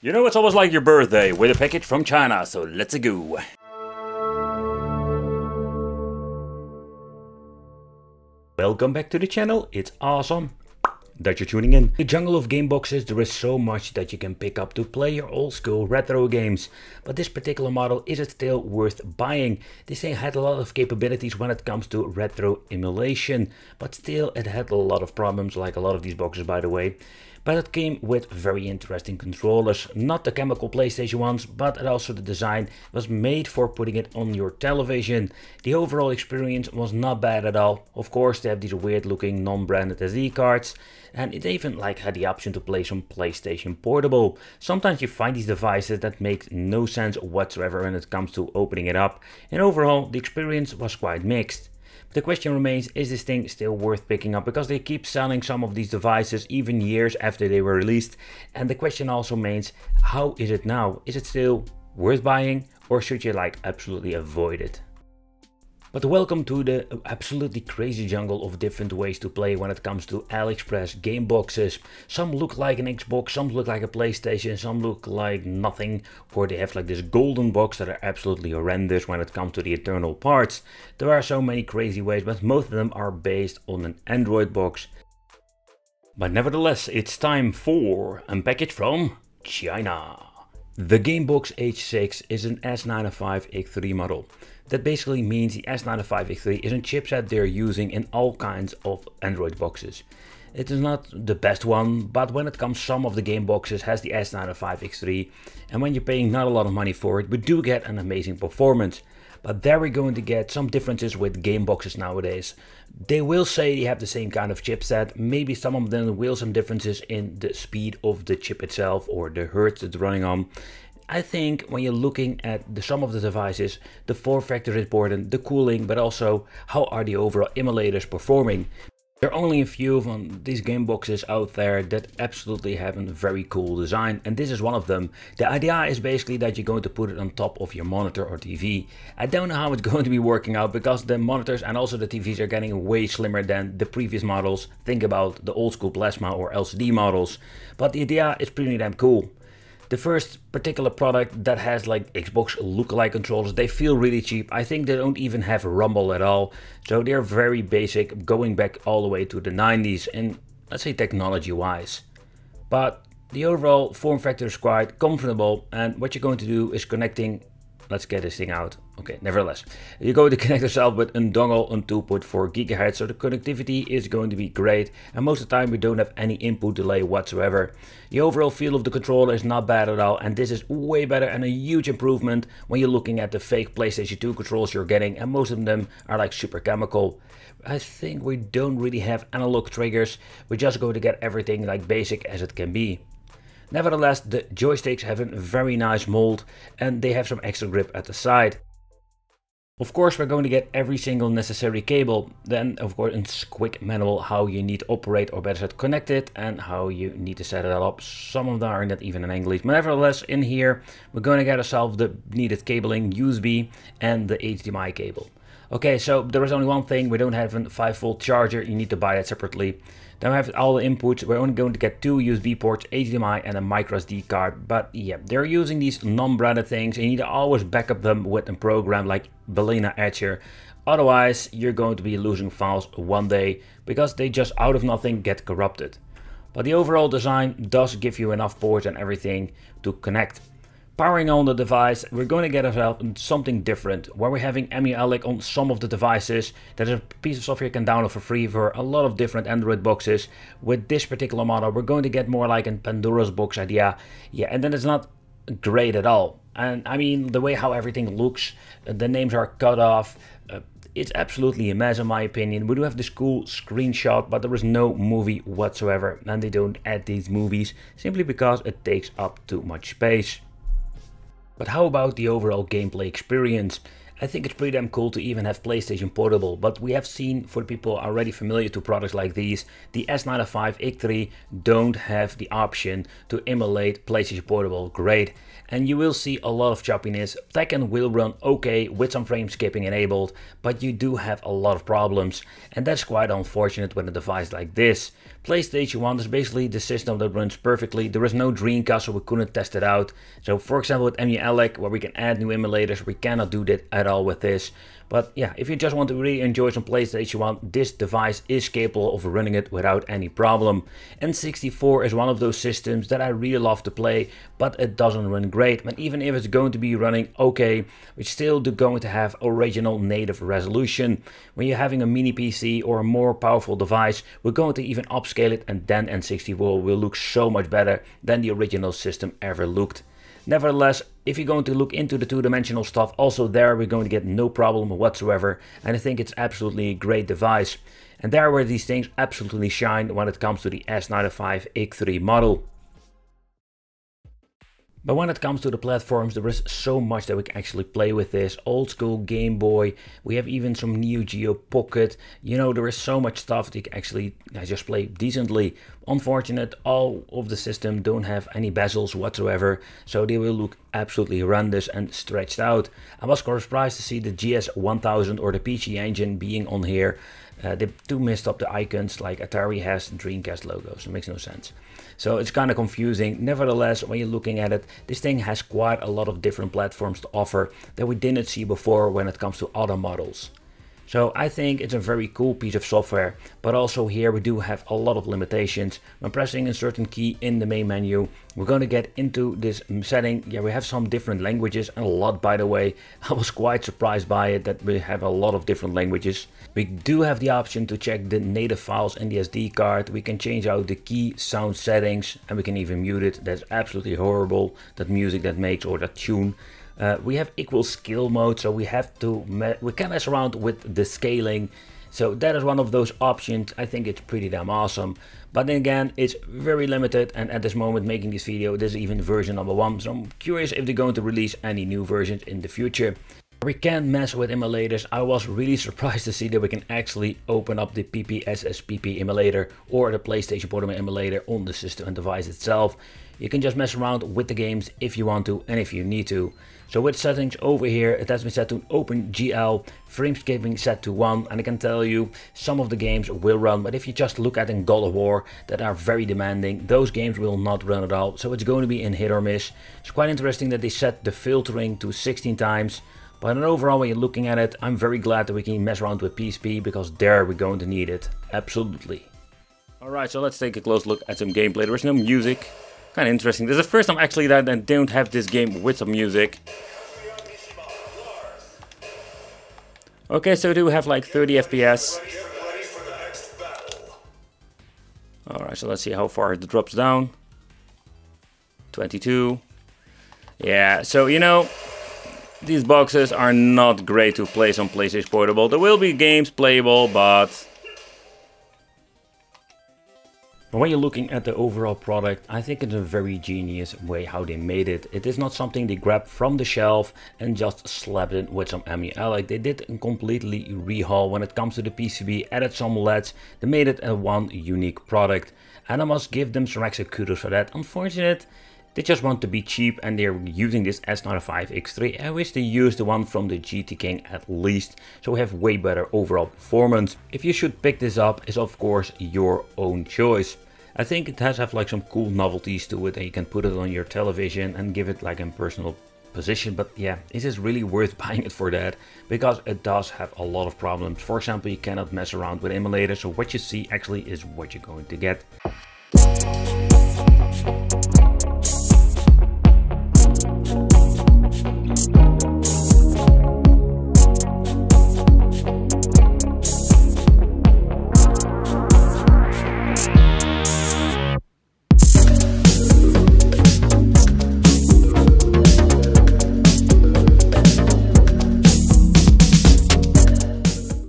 You know, it's almost like your birthday with a package from China, so let's go. Welcome back to the channel. It's awesome that you're tuning in. In the jungle of game boxes, there is so much that you can pick up to play your old school retro games. But this particular model, is it still worth buying? This thing had a lot of capabilities when it comes to retro emulation, but still it had a lot of problems, like a lot of these boxes by the way. But it came with very interesting controllers, not the chemical PlayStation ones, but also the design was made for putting it on your television. The overall experience was not bad at all. Of course, they have these weird looking non-branded SD cards, and it even had the option to play some PlayStation Portable. Sometimes you find these devices that make no sense whatsoever when it comes to opening it up, and overall the experience was quite mixed. The question remains, is this thing still worth picking up? Because they keep selling some of these devices even years after they were released. And the question also remains, how is it now? Is it still worth buying, or should you absolutely avoid it? But welcome to the absolutely crazy jungle of different ways to play when it comes to AliExpress game boxes. Some look like an Xbox, some look like a PlayStation, some look like nothing, or they have this golden box that are absolutely horrendous when it comes to the internal parts. There are so many crazy ways, but most of them are based on an Android box. But nevertheless, it's time for a package from China. The Gamebox H6 is an S905X3 model. That basically means the S905X3 is a chipset they're using in all kinds of Android boxes. It is not the best one, but when it comes, some of the game boxes has the S905X3, and when you're paying not a lot of money for it, we do get an amazing performance. But there we're going to get some differences with game boxes nowadays. They will say they have the same kind of chipset, maybe some of them will some differences in the speed of the chip itself or the hertz it's running on. I think when you're looking at some of the devices, the form factor is important, the cooling, but also how are the overall emulators performing. There are only a few of these game boxes out there that absolutely have a very cool design, and this is one of them. The idea is basically that you're going to put it on top of your monitor or TV. I don't know how it's going to be working out because the monitors and also the TVs are getting way slimmer than the previous models. Think about the old school plasma or LCD models, but the idea is pretty damn cool. The first particular product that has Xbox lookalike controllers, they feel really cheap. I think they don't even have rumble at all. So they're very basic, going back all the way to the 90s in, let's say, technology wise. But the overall form factor is quite comfortable, and what you're going to do is connecting. Let's get this thing out. Okay, nevertheless, you're going to connect yourself with a dongle on 2.4 GHz, so the connectivity is going to be great, and most of the time we don't have any input delay whatsoever. The overall feel of the controller is not bad at all, and this is way better and a huge improvement when you're looking at the fake PlayStation 2 controls you're getting, and most of them are super chemical. I think we don't really have analog triggers, we're just going to get everything basic as it can be. Nevertheless, the joysticks have a very nice mold and they have some extra grip at the side. Of course, we're going to get every single necessary cable, then of course a quick manual how you need to operate, or better said connect it, and how you need to set it up. Some of them are not even in English, but nevertheless in here we're going to get ourselves the needed cabling, USB and the HDMI cable. Okay, so there is only one thing, we don't have a 5-volt charger, you need to buy that separately. Then we have all the inputs, we're only going to get 2 USB ports, HDMI and a microSD card. But yeah, they're using these non-branded things, and you need to always back up them with a program like Balena Etcher. Otherwise, you're going to be losing files one day, because they just out of nothing get corrupted. But the overall design does give you enough ports and everything to connect. Powering on the device, we're going to get ourselves something different, where we're having Emulation on some of the devices. That is a piece of software you can download for free for a lot of different Android boxes. With this particular model, we're going to get more like a Pandora's box idea. Yeah, and then it's not great at all. And I mean, the way how everything looks, the names are cut off. It's absolutely a mess in my opinion. We do have this cool screenshot, but there is no movie whatsoever. And they don't add these movies simply because it takes up too much space. But how about the overall gameplay experience? I think it's pretty damn cool to even have PlayStation Portable, but we have seen, for the people already familiar to products like these, the S95 XT3 don't have the option to emulate PlayStation Portable. Great. And you will see a lot of choppiness. Tekken will run okay with some frame skipping enabled, but you do have a lot of problems, and that's quite unfortunate with a device like this. PlayStation 1 is basically the system that runs perfectly. There is no Dreamcast, so we couldn't test it out. So for example with Emulation, where we can add new emulators, we cannot do that at all with this. But yeah, if you just want to really enjoy some PlayStation 1, this device is capable of running it without any problem. N64 is one of those systems that I really love to play, but it doesn't run great. And even if it's going to be running okay, we're still going to have original native resolution. When you're having a mini PC or a more powerful device, we're going to even upscale it, and then N64 will look so much better than the original system ever looked. Nevertheless, if you're going to look into the two-dimensional stuff, also there we're going to get no problem whatsoever, and I think it's absolutely a great device. And there where these things absolutely shine when it comes to the S95 XT3 model. But when it comes to the platforms, there is so much that we can actually play with this. Old school Game Boy, we have even some Neo Geo Pocket. You know, there is so much stuff that you can actually just play decently. Unfortunate, all of the system don't have any bezels whatsoever, so they will look absolutely horrendous and stretched out. I was quite surprised to see the GS1000 or the PC Engine being on here. They do messed up the icons like Atari has Dreamcast logos. It makes no sense. So it's kind of confusing. Nevertheless, when you're looking at it, this thing has quite a lot of different platforms to offer that we didn't see before when it comes to other models. So I think it's a very cool piece of software, but also here we do have a lot of limitations. When pressing a certain key in the main menu, we're going to get into this setting. Yeah, we have some different languages, and a lot, by the way. I was quite surprised by it that we have a lot of different languages. We do have the option to check the native files in the SD card. We can change out the key sound settings, and we can even mute it. That's absolutely horrible, that music that makes, or that tune. We have equal scale mode, so we can mess around with the scaling. So that is one of those options. I think it's pretty damn awesome. But then again, it's very limited, and at this moment making this video, this is even version number 1. So I'm curious if they're going to release any new versions in the future. We can mess with emulators. I was really surprised to see that we can actually open up the PPSSPP emulator or the PlayStation Portable emulator on the system and device itself. You can just mess around with the games if you want to and if you need to. So with settings over here, it has been set to OpenGL, frame skipping set to 1, and I can tell you some of the games will run, but if you just look at in God of War that are very demanding, those games will not run at all, so it's going to be in hit or miss. It's quite interesting that they set the filtering to 16 times, but overall when you're looking at it, I'm very glad that we can mess around with PSP, because there we're going to need it, absolutely. Alright, so let's take a close look at some gameplay. There is no music. Kind of interesting. This is the first time actually that I don't have this game with some music. Okay, so we do have like 30 FPS. Alright, so let's see how far it drops down. 22. Yeah, so you know, these boxes are not great to play on PlayStation Portable. There will be games playable, but when you're looking at the overall product, I think it's a very genius way how they made it. It is not something they grabbed from the shelf and just slapped it with some MUL. Like they did a completely rehaul when it comes to the PCB, added some LEDs, they made it a one unique product. And I must give them some extra kudos for that. Unfortunate, they just want to be cheap and they're using this S95 XT3. I wish they used the one from the GT King at least, so we have way better overall performance. If you should pick this up, is of course your own choice. I think it has like some cool novelties to it, and you can put it on your television and give it like a personal position. But yeah, is it really worth buying it for that? Because it does have a lot of problems. For example, you cannot mess around with emulators, so what you see actually is what you're going to get.